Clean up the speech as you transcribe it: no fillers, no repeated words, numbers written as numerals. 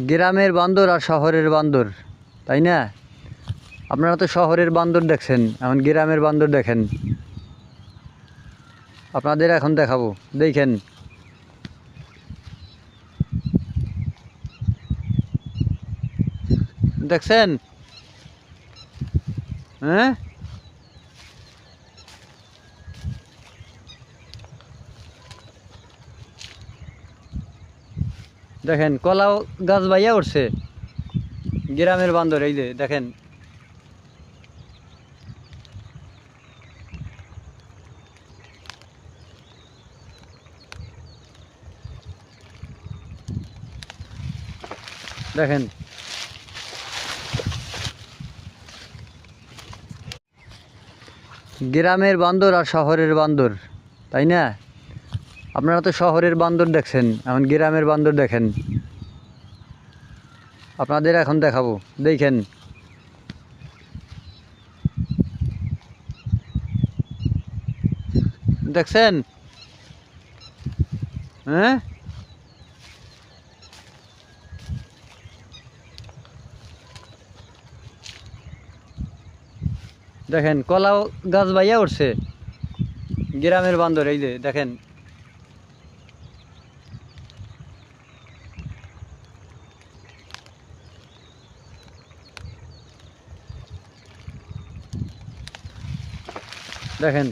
গ্রামের বান্দর আর শহরের বান্দর, তাই না? আপনারা তো শহরের বান্দর দেখছেন, এখন গ্রামের বান্দর দেখেন। আপনাদের এখন দেখাবো, দেখেন। দেখছেন? হ্যাঁ, দেখেন কলাও গাছ বাইয়া উঠছে। গ্রামের বান্দর, এই যে দেখেন। দেখেন গ্রামের বান্দর আর শহরের বান্দর, তাই না? আপনারা তো শহরের বান্দর দেখছেন, এখন গ্রামের বান্দর দেখেন। আপনাদের এখন দেখাবো, দেখেন। দেখছেন? হ্যাঁ, দেখেন কলাও গাছ বাইয়া উঠছে। গ্রামের বান্দর, এই যে দেখেন। দেখেন